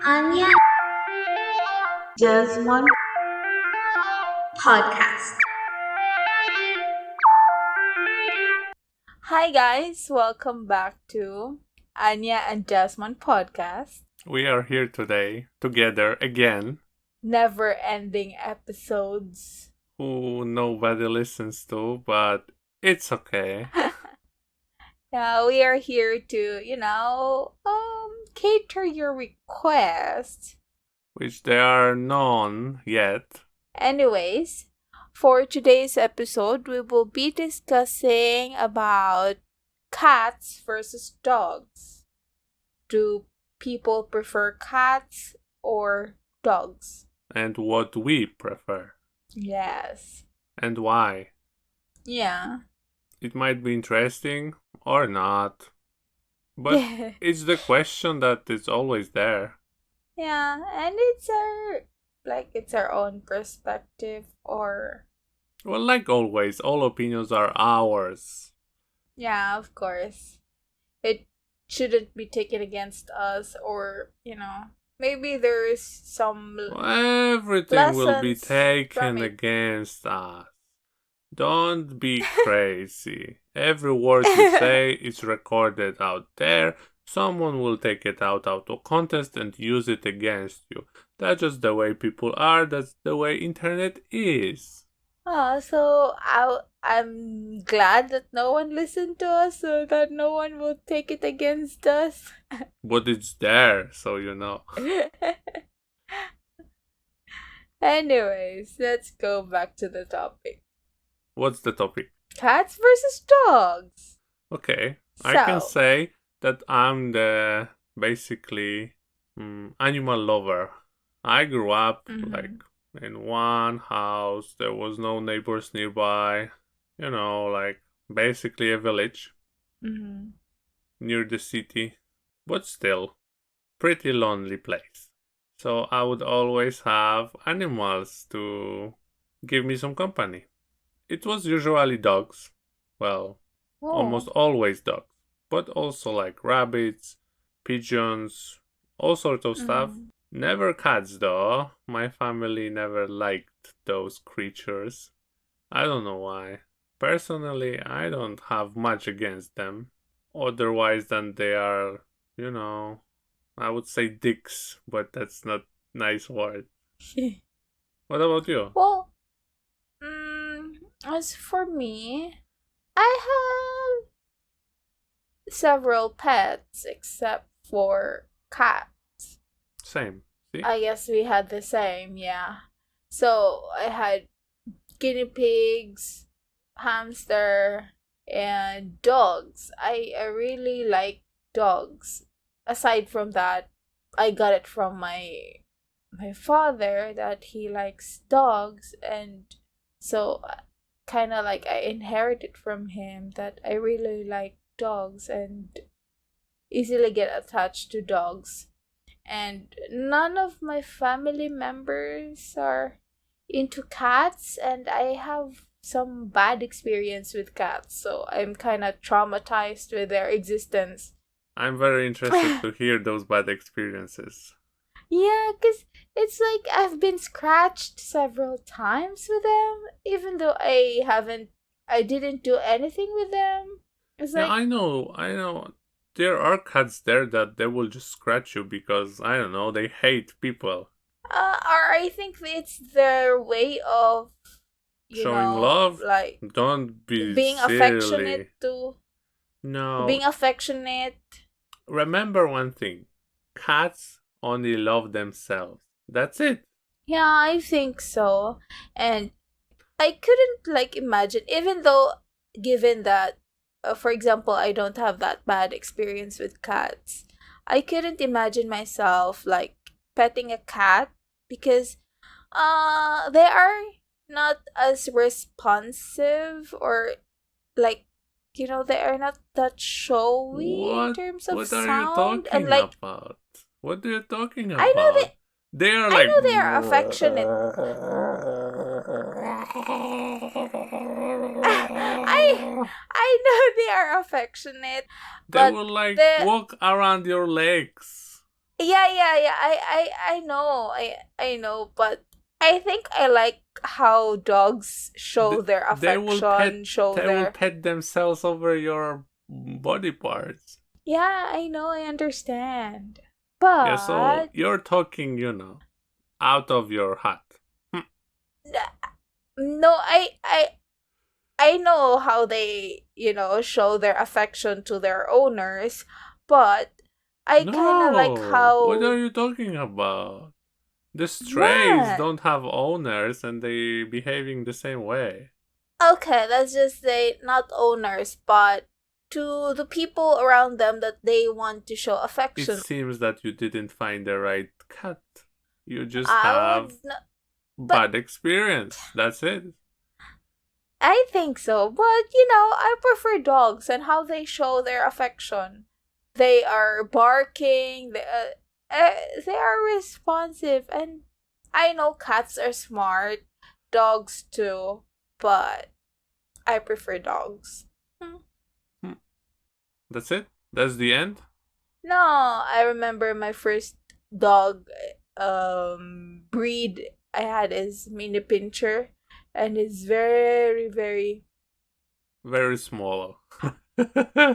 Anja Desmond Podcast. Hi guys, welcome back to Anja and Desmond Podcast. We are here today together again, Never-ending episodes. who nobody listens to, but it's okay. Yeah, we are here to, cater your requests. Which there are none yet. Anyways, for today's episode, we will be discussing about cats versus dogs. Do people prefer cats or dogs? And what we prefer. Yes. And why. Yeah. It might be interesting or not. But it's the question that is always there. Yeah, and it's our own perspective or Well, like always, all opinions are ours. yeah, of course. It shouldn't be taken against us or, maybe there's some Everything will be lessons from taken it. against us. Don't be crazy. Every word you say is recorded out there. Someone will take it out of context and use it against you. That's just the way people are. That's the way internet is. So I'm glad that no one listened to us so that no one will take it against us. But it's there, so you know. Anyways, let's go back to the topic. What's the topic? Cats versus dogs. Okay, I can So- say that I'm the basically animal lover. I grew up like in one house. There was no neighbors nearby. Like basically a village Mm-hmm. near the city, but still pretty lonely place. So I would always have animals to give me some company. It was usually dogs. Well, almost always dogs, but also like rabbits, pigeons, all sorts of stuff. Mhm. Never cats though. My family never liked those creatures. I don't know why. Personally, I don't have much against them. Otherwise than they are, I would say dicks, but that's not nice word. What about you? Well, as for me, I have several pets except for cats. Same. See? I guess we had the same, yeah. So I had guinea pigs, hamster, and dogs. I really like dogs. Aside from that, I got it from my father that he likes dogs, and so kind of like I inherited from him that I really like dogs and easily get attached to dogs. And none of my family members are into cats, and I have some bad experience with cats, so I'm kind of traumatized with their existence. I'm very interested to hear those bad experiences. Yeah, because it's like I've been scratched several times with them, even though I didn't do anything with them. It's Yeah, like, I know. There are cats there that they will just scratch you because, I don't know, they hate people. or I think it's their way of, Showing love? like Don't be being silly. affectionate to, No. being affectionate. Remember one thing. Cats only love themselves. That's it. Yeah, I think so. And I couldn't imagine, even though given that, for example, I don't have that bad experience with cats, I couldn't imagine myself petting a cat because they are not as responsive or they are not that showy in terms of What are you sound, and talking about? What are you talking about? I know they are I like. know they are affectionate. I know they are affectionate, They but will the walk around your legs. Yeah. I know. I know, but I think I like how dogs show their They will pet. affection, show They will their. pet themselves over your body parts. Yeah, I know, I understand. Yeah. So But you're talking, out of your hat. Hmm. no, I know how they, show their affection to their owners, but I kind of like No. What are how. you talking about? The strays What? don't have owners and they behaving the same way. Okay, let's just say not owners, but to the people around them that they want to show It affection. seems that you didn't find the right cat. You just I have would not, but bad experience. That's it. I think so. But I prefer dogs and how they show their affection. They are barking. They are responsive, and I know cats are smart, dogs too, but I prefer dogs. Hmm. Hmm. That's it. That's the end. No, I remember my first dog breed I had is mini pincher, and it's very very Very small.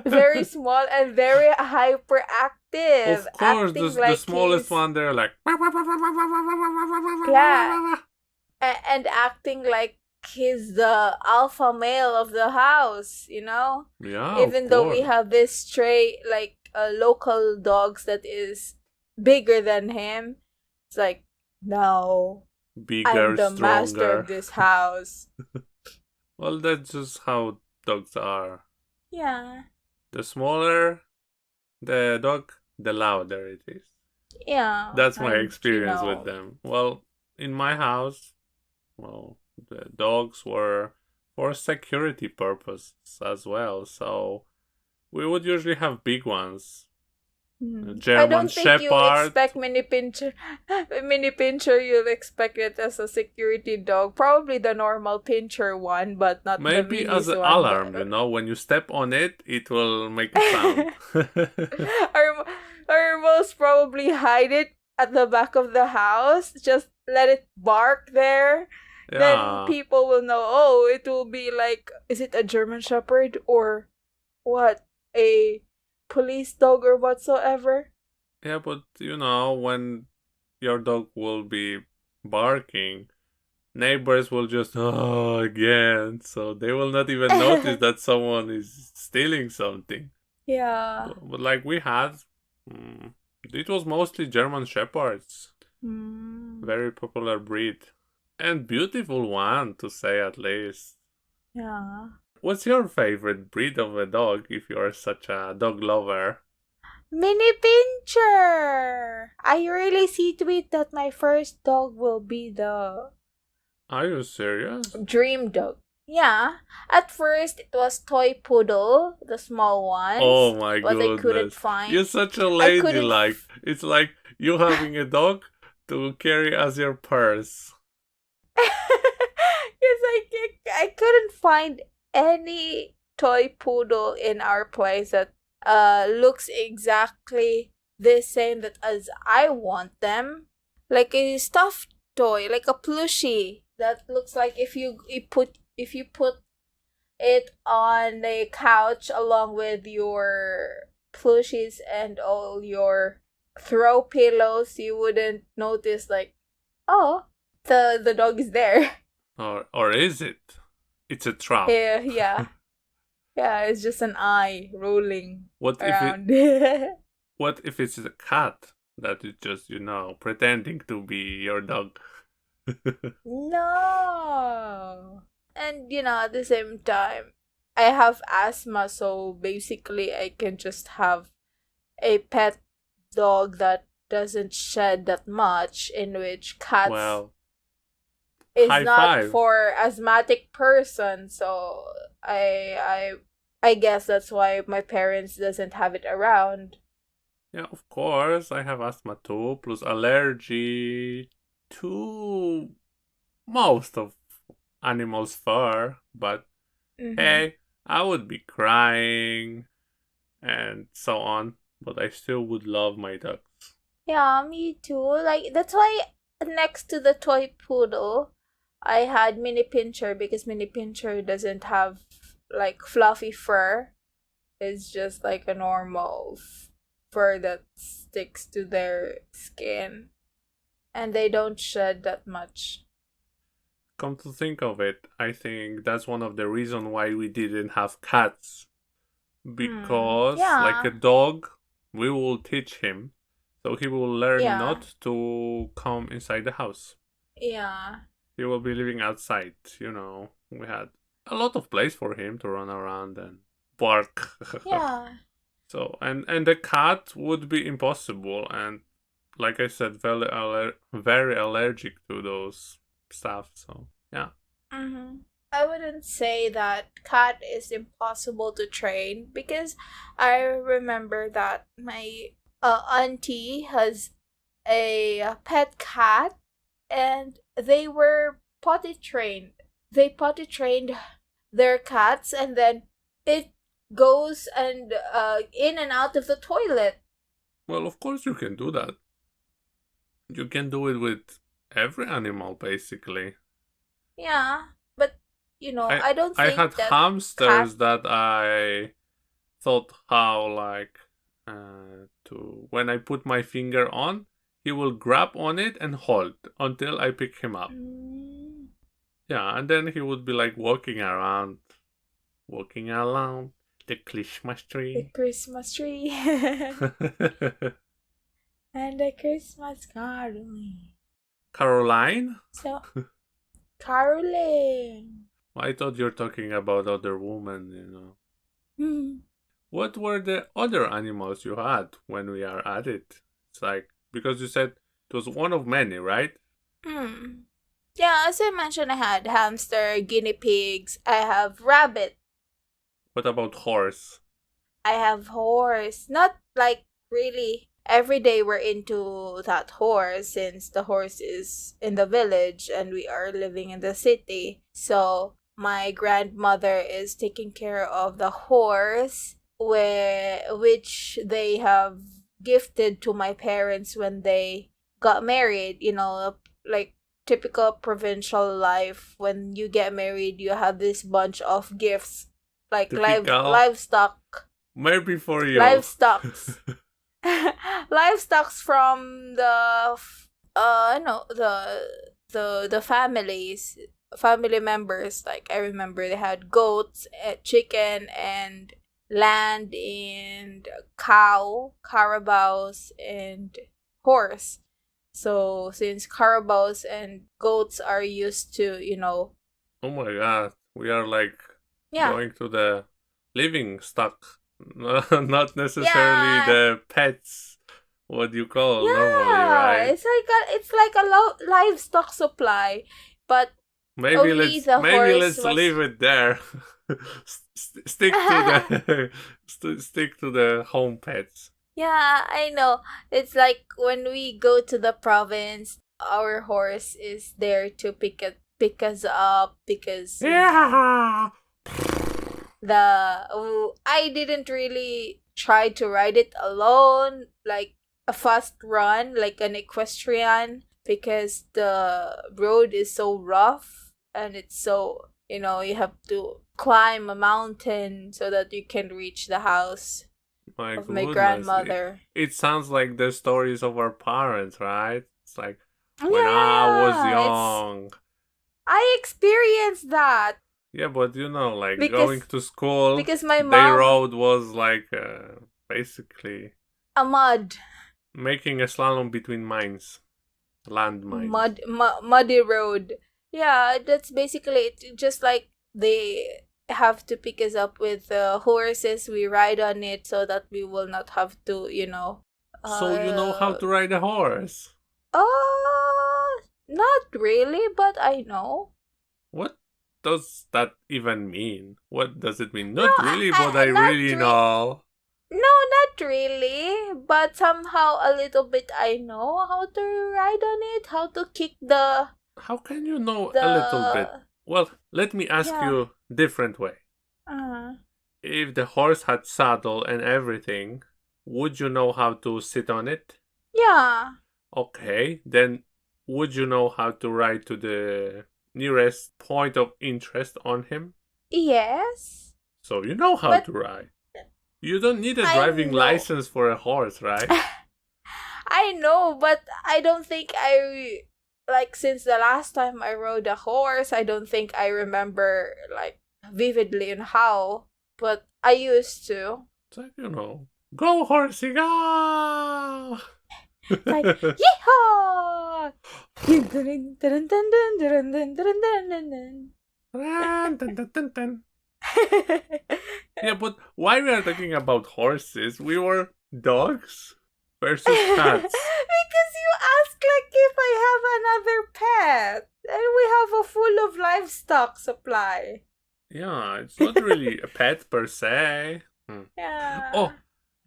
very small and very hyperactive, Of course, acting the like smallest he's. one, they're like. Yeah, and acting like he's the alpha male of the house. Yeah, of Even though we course. have this stray like local dogs that is bigger than him, it's like, no, I'm Bigger, the master stronger. of this house. Well, that's just how dogs are. Yeah, The smaller the dog, the louder it is. yeah, That's my and experience with them. Well, in my house, well, the dogs were for security purposes as well. So we would usually have big ones. A I German don't think you'll Shepherd. expect mini pincher. You'll expect it as a security dog. Probably the normal pincher one, but not the Maybe as minis an one. alarm, when you step on it, it will make a sound. or most probably hide it at the back of the house. Just let it bark there. Then Yeah. people will know. Oh, it will be like, is it a German Shepherd or what? A police dog or whatsoever? Yeah, but when your dog will be barking, neighbors will just, oh, again. So they will not even notice that someone is stealing something. Yeah. But like we had, mm, it was mostly German Shepherds. Very popular breed. And beautiful one, to say at least. Yeah. What's your favorite breed of a dog if you're such a dog lover? Mini Pincher! I really see to it that my first dog will be the Are you serious? dream dog. Yeah. At first, it was toy poodle, the small Oh ones, my but I couldn't goodness. You're find. such a I lady, couldn't. like, it's like you having a dog to carry as your purse. Yes, I couldn't find any toy poodle in our place that looks exactly the same that as I want them. Like a stuffed toy, like a plushie that looks like if you put it on the couch along with your plushies and all your throw pillows, you wouldn't notice like, oh, the dog is there. Or is it? It's a trap. Yeah, yeah. Yeah, it's just an eye rolling What if it around. what if it's a cat that is just, pretending to be your dog? No. And at the same time, I have asthma, so basically I can just have a pet dog that doesn't shed that much, in which cats Well, is high not five. for asthmatic person. So I guess that's why my parents doesn't have it around. Yeah, of course, I have asthma too, plus allergy to most of animals' fur, but Mm-hmm. hey, I would be crying and so on, but I still would love my dogs. Yeah, me too. Like, that's why next to the toy poodle, I had Mini Pincher because Mini Pincher doesn't have like fluffy fur. It's just like a normal fur that sticks to their skin. And they don't shed that much. Come to think of it, I think that's one of the reasons why we didn't have cats. Because, like a Yeah. dog, we will teach him, so he will learn Yeah. not to come inside the house. Yeah. He will be living outside, We had a lot of place for him to run around and bark. Yeah. So, and the cat would be impossible, and like I said, very allergic to those stuff. So, yeah. Mm-hmm. I wouldn't say that cat is impossible to train because I remember that my auntie has a pet cat and they were potty trained. They potty trained their cats and then it goes and in and out of the toilet. Well, of course you can do that. You can do it with every animal, basically. Yeah, but I I don't I think had that cat. hamsters that I thought how like to when I put my finger on, he will grab on it and hold until I pick him up. Mm, Yeah, and then he would be like walking around the Christmas the tree. Christmas tree and the Christmas caroling. Caroline? So caroling. I thought you're talking about other women. Hmm. What were the other animals you had when we are at it? It's like, because you said it was one of many, right? Hmm. Yeah, as I mentioned, I had hamster, guinea pigs. I have rabbit. What about horse? I have horse. Not like really every day we're into that horse since the horse is in the village and we are living in the city. So my grandmother is taking care of the horse which they have gifted to my parents when they got married, like typical provincial life. When you get married, you have this bunch of gifts like Typical. livestock Maybe for you. livestocks livestocks from the no the family members. Like I remember they had goats, chicken, and land, and carabaos, and horse. So since carabaos and goats are used to, Oh my god. We are like yeah. going to the living stock. Not necessarily Yeah. the pets. What you call normally, Yeah, right? it's like a livestock supply, but Maybe only let's the maybe horse let's was. leave it there. Stick to the stick to the home pets. Yeah, I know. It's like when we go to the province, our horse is there to pick us up because Yeah. I didn't really try to ride it alone, like a fast run, like an equestrian, because the road is so rough and it's so, you have to climb a mountain so that you can reach the house My of my goodness. grandmother. It sounds like the stories of our parents, right? It's like when I was Yeah, young. I experienced that Yeah, but like going because to school, my their mom road was like basically a mud making a slalom between mines, land mines. muddy road. Yeah, that's basically it. Just like they have to pick us up with horses, we ride on it so that we will not have to, So you know how uh, to ride a horse. not really, but I know. What does that even mean? What does it mean? No, Not really, but I not really know. no, not really, but somehow a little bit I know how to ride on it, how to kick How can you know a little bit? the Well, let me ask yeah. you different way. Uh, If the horse had saddle and everything, would you know how to sit on it? Yeah. Okay, then would you know how to ride to the nearest point of interest on him? Yes. So you know how But to ride. You don't need a I driving know. license for a horse, right? I know, but I don't think like since the last time I rode a horse, I don't think I remember like vividly on how, but I used to. It's like, go horsey, go! It's like yeehaw! Dun, dun, dun, dun, dun, dun, dun, dun, dun, dun, dun. Dun, dun, dun, dun, dun. Yeah, but why we are talking about horses? We were dogs versus cats. Because you ask like if I have another pet, and we have a full of livestock supply. Yeah, it's not really a pet per se. Yeah. Oh,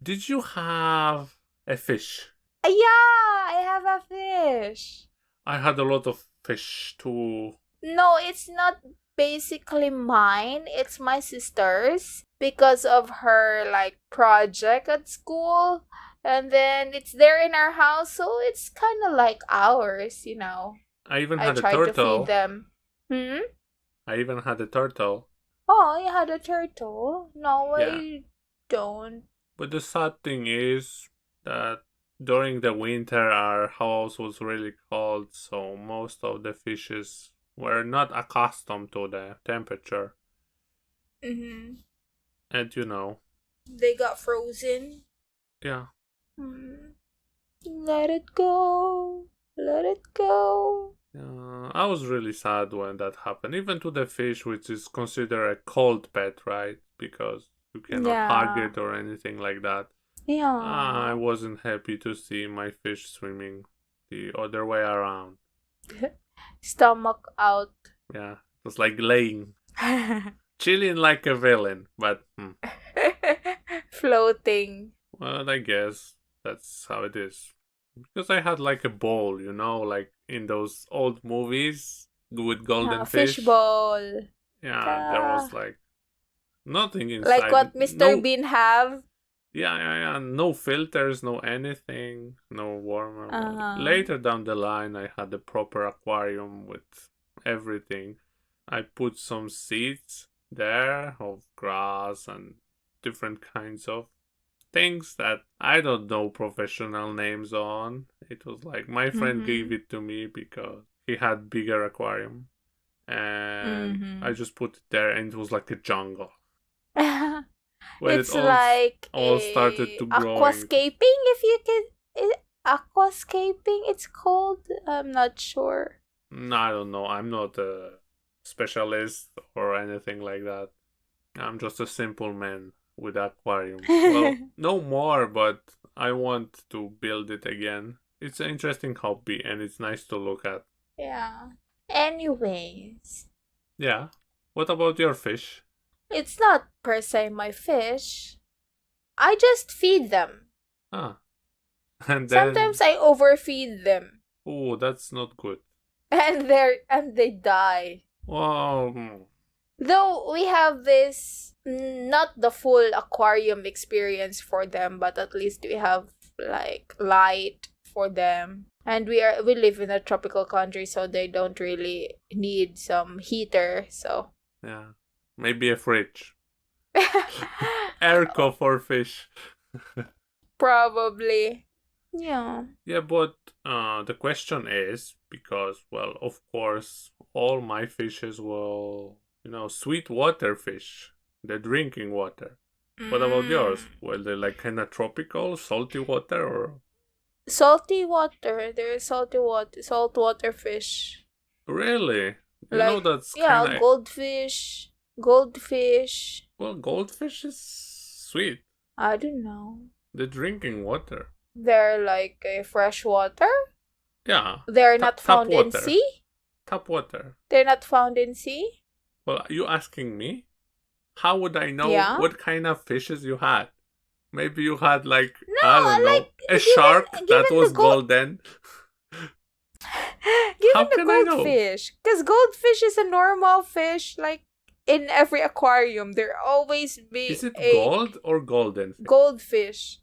did you have a fish? Yeah, I have a fish. I had a lot of fish too. No, it's not basically mine. It's my sister's because of her like project at school. And then it's there in our house, so it's kind of like ours. I even I had a tried to turtle. feed them. I even had a turtle. Oh, you had a turtle? No, Yeah. I don't. But the sad thing is that during the winter our house was really cold, so most of the fishes were not accustomed to the temperature. Mm-hmm. And They got frozen. yeah. Let it go. Let it go. I was really sad when that happened. Even to the fish, which is considered a cold pet, right? Because you cannot hug it or anything like that. Yeah. I wasn't happy to see my fish swimming the other way around. Stomach out. Yeah, it was like laying, chilling like a villain. But Floating. well, I guess that's how it is. Because I had like a bowl, like in those old movies with golden fish. Fishbowl. Yeah, there was like nothing inside. Like what Mr. Bean have. Yeah. No filters, no anything, no warmer. Later down the line, I had a proper aquarium with everything. I put some seeds there of grass and different kinds of things that I don't know professional names on. It was like my friend gave it to me because he had bigger aquarium. And I just put it there and it was like a jungle. When it's like all started to grow. Aquascaping, if you can. Aquascaping, it's called. I'm not sure. I don't know. I'm not a specialist or anything like that. I'm just a simple man with aquarium. Well, no more, but I want to build it again. It's an interesting hobby and it's nice to look at. Yeah. Anyways. Yeah. What about your fish? It's not per se my fish. I just feed them. Ah. And then... Sometimes I overfeed them. Oh, that's not good. And they die. Wow. Though we have this, not the full aquarium experience for them, but at least we have like light for them. And we live in a tropical country, so they don't really need some heater. So yeah, maybe a fridge. Airco for fish. Probably. Yeah. Yeah, but the question is because, well, of course, all my fishes will, sweet water fish, the drinking water. What about yours? Well, they like kind of tropical, salty water, or salty water? There's saltwater fish. Really? That's kind of goldfish. Well, goldfish is sweet. I don't know. The drinking water. They're like a fresh water? Yeah. They're not found in sea? Tap water. They're not found in sea? Well, are you asking me? How would I know what kind of fishes you had? Maybe you had I don't know, a shark that was golden. Given the goldfish. Because goldfish is a normal fish, like in every aquarium. There always be Is it gold or golden fish? Goldfish.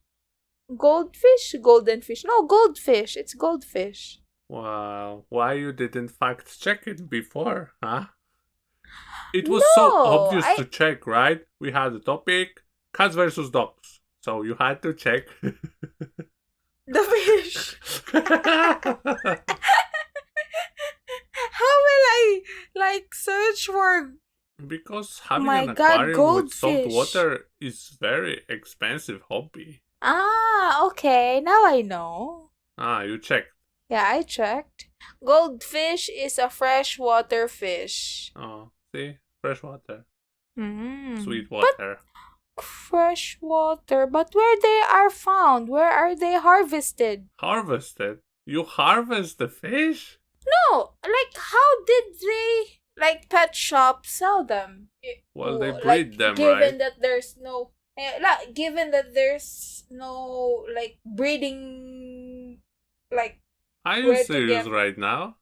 Goldfish? Golden fish. No, goldfish. It's goldfish. Wow, why you didn't fact check it before, huh? It was so No, obvious to check, right? We had a topic, cats versus dogs. So you had to check. the fish. How will I search for? Because having My an God, aquarium with salt goldfish. water is very expensive hobby. Ah, okay. Now I know. You checked. Yeah, I checked. Goldfish is a freshwater fish. Oh, see? Fresh water. Sweet But water. freshwater. But where they are found? Where are they harvested? Harvested? You harvest the fish? No, how did they pet shops sell them? Well, they breed them, given right? that there's no given that there's no breeding Are you where to serious get- right now?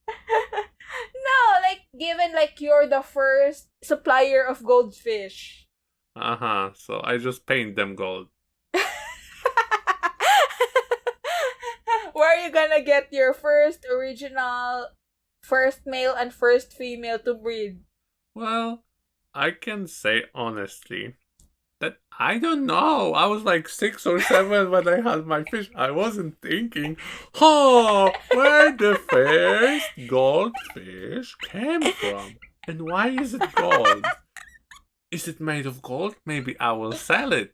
no, given you're the first supplier of goldfish. So I just paint them gold. Where are you gonna get your first original, first male and first female to breed? Well, I can say honestly that I don't know. I was like 6 or 7 when I had my fish. I wasn't thinking, where the first goldfish came from. And why is it gold? Is it made of gold? Maybe I will sell it.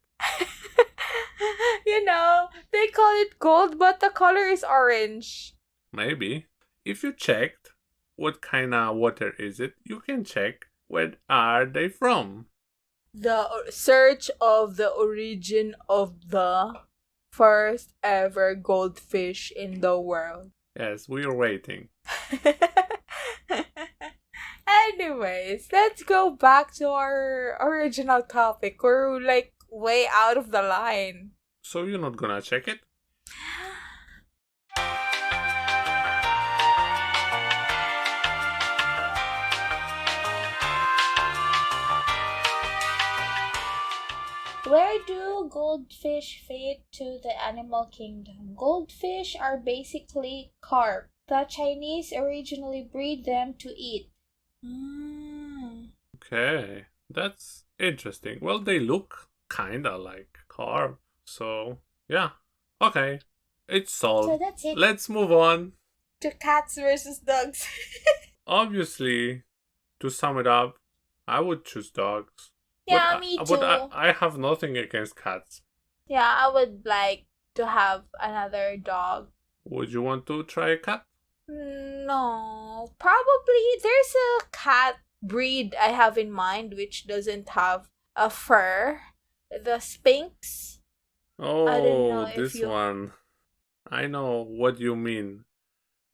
They call it gold, but the color is orange. Maybe. If you checked what kind of water is it, you can check where are they from. The search of the origin of the first ever goldfish in the world. Yes, we are waiting. Anyways, let's go back to our original topic. We're way out of the line. So you're not gonna check it? Where do goldfish fit to the animal kingdom? Goldfish are basically carp. The Chinese originally breed them to eat. Okay, that's interesting. Well, they look kinda like carp, so yeah. Okay, it's solved. So that's it. Let's move on. To cats versus dogs. Obviously, to sum it up, I would choose dogs. Yeah, me too. But I have nothing against cats. Yeah, I would like to have another dog. Would you want to try a cat? No, probably there's a cat breed I have in mind which doesn't have a fur. The Sphinx. Oh, I don't know if this you- one. I know what you mean.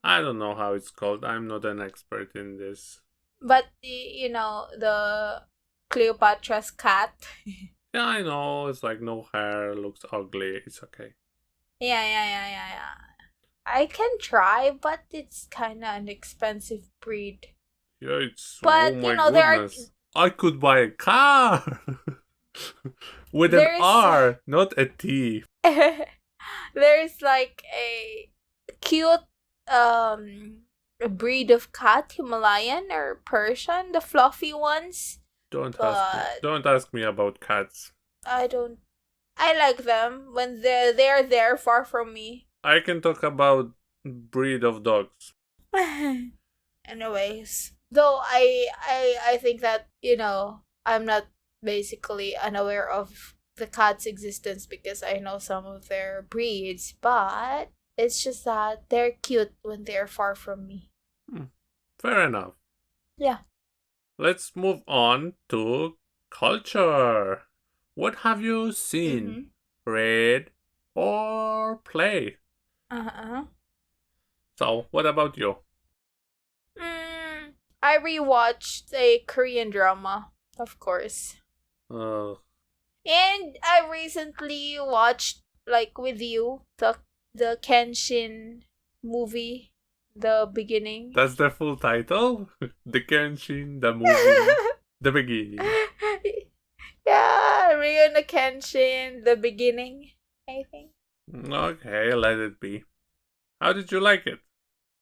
I don't know how it's called. I'm not an expert in this. But the Cleopatra's cat. Yeah, I know. It's like no hair, looks ugly. It's okay. Yeah. I can try, but it's kind of an expensive breed. Yeah, it's. But, oh my there goodness. I could buy a car with an There's- R, not a T. There's a cute breed of cat, Himalayan or Persian, the fluffy ones. Don't But- don't ask me about cats. I like them when they're there far from me. I can talk about breed of dogs. Anyways, though I think that I'm not basically unaware of the cat's existence because I know some of their breeds, but it's just that they're cute when they're far from me. Fair enough. Yeah. Let's move on to culture. What have you seen, read, or played? So, what about you? I rewatched a Korean drama, of course. Uh, And I recently watched, with you, the Kenshin movie, the beginning. that's the full title? The Kenshin, the movie, the beginning. Yeah, Ryuna Kenshin, the beginning. I think. Okay, let it be. How did you like it?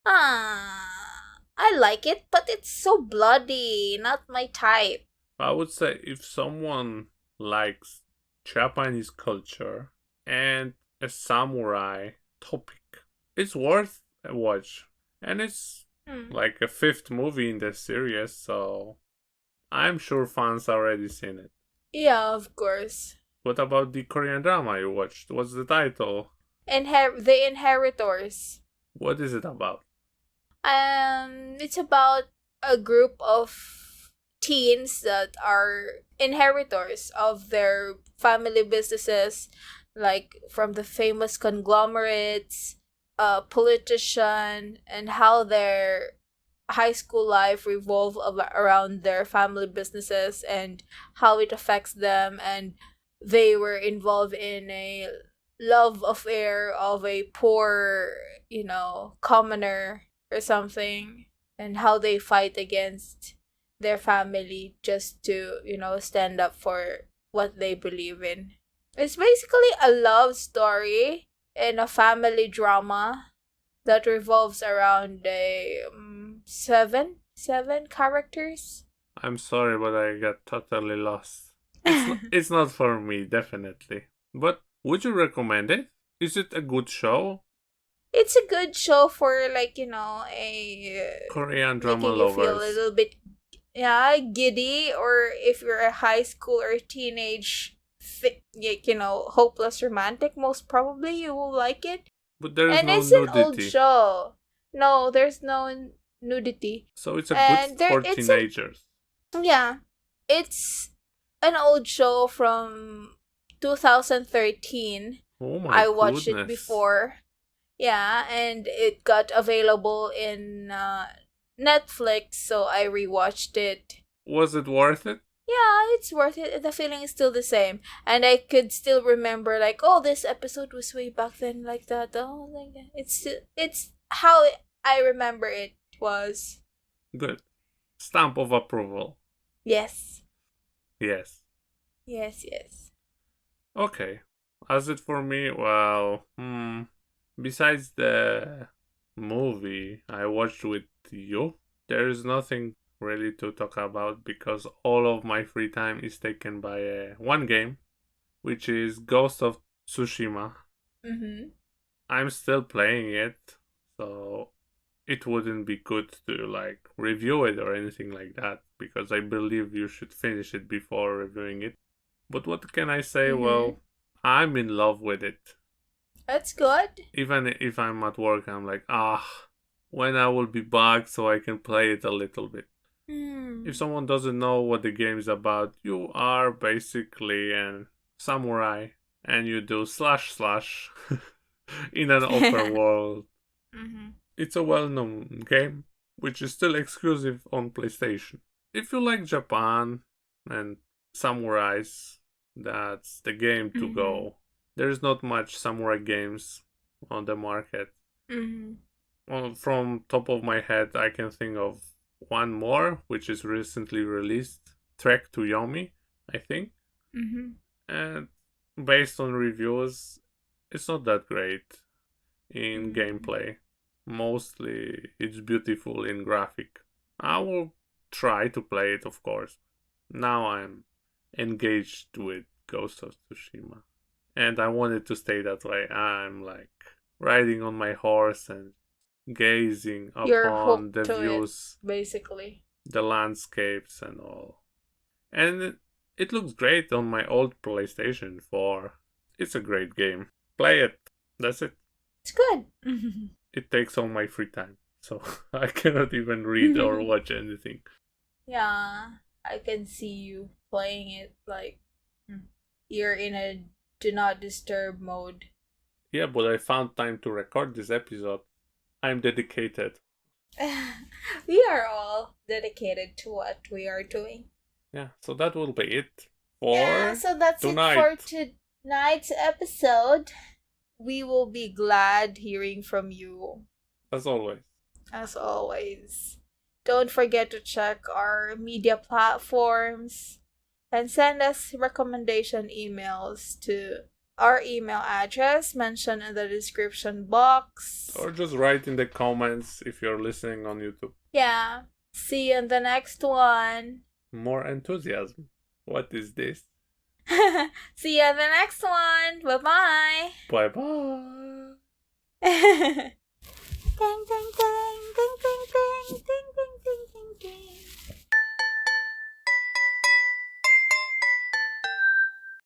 I like it, but it's so bloody, not my type. I would say if someone likes Japanese culture and a samurai topic, it's worth a watch. And it's Hmm. like a fifth movie in the series, so I'm sure fans already seen it. Yeah, of course. What about the Korean drama you watched? What's the title? The Inheritors. What is it about? It's about a group of teens that are inheritors of their family businesses, like from the famous conglomerates, a politician, and how their high school life revolve around their family businesses and how it affects them, and they were involved in a love affair of a poor, commoner or something, and how they fight against their family just to, stand up for what they believe in. It's basically a love story and a family drama that revolves around a seven characters. I'm sorry, but I got totally lost. It's not for me, definitely. But would you recommend it? Is it a good show? It's a good show for, like, a Korean drama making you feel a lovers. little bit, yeah, giddy, or if you're a high school or teenage hopeless romantic, most probably you will like it. But there is And no it's an old nudity. show. No, there's no nudity. So it's a good And there for it's an teenagers. yeah, it's an old show from 2013. Oh my I watched it goodness. before. Yeah, and it got available in Netflix, so I rewatched it. Was it worth it? Yeah, it's worth it. The feeling is still the same, and I could still remember, like, oh, this episode was way back then, like that. Oh, like that. It's how I remember it was. Good. Stamp of approval. Yes, Yes. yes. Okay. As it for me, well, besides the movie I watched with you, there is nothing really to talk about because all of my free time is taken by one game, which is Ghost of Tsushima. Mhm. I'm still playing it, so it wouldn't be good to like review it or anything like that because I believe you should finish it before reviewing it. But what can I say? Mhm. Well, I'm in love with it. That's good. Even if I'm at work, I'm like, when I will be back so I can play it a little bit. If Hmm. someone doesn't know what the game is about, you are basically an samurai and you do slash slash in an open world. Mhm. It's a well known game, which is still exclusive on PlayStation. If you like Japan and samurais, that's the game to Mhm. go. There's not much samurai games on the market. Mhm. Well, from top of my head, I can think of one more, which is recently released, Trek to Yomi, I think. Mhm. And based on reviews, it's not that great in Mhm. gameplay. Mostly, it's beautiful in graphic. I will try to play it, of course. Now I'm engaged with Ghost of Tsushima. And I wanted to stay that way. I'm like riding on my horse and gazing You're upon hooked the to it, views, basically. the landscapes, and all. And it looks great on my old PlayStation 4. It's a great game. Play it. That's it. It's good. It takes all my free time. So I cannot even read or watch anything. Yeah, I can see you playing it like you're in a do not disturb mode. Yeah, but I found time to record this episode. I'm dedicated. We are all dedicated to what we are doing. Yeah, so that will be it Yeah, for so that's it for tonight. tonight's episode. We will be glad hearing from you, As always. as always. Don't forget to check our media platforms and send us recommendation emails to our email address mentioned in the description box. Or just write in the comments if you're listening on YouTube. Yeah. See you in the next one. More enthusiasm. What is this? See you in the next one. Bye-bye. Bye-bye. Ding, ding, ding, ding, ding, ding, ding.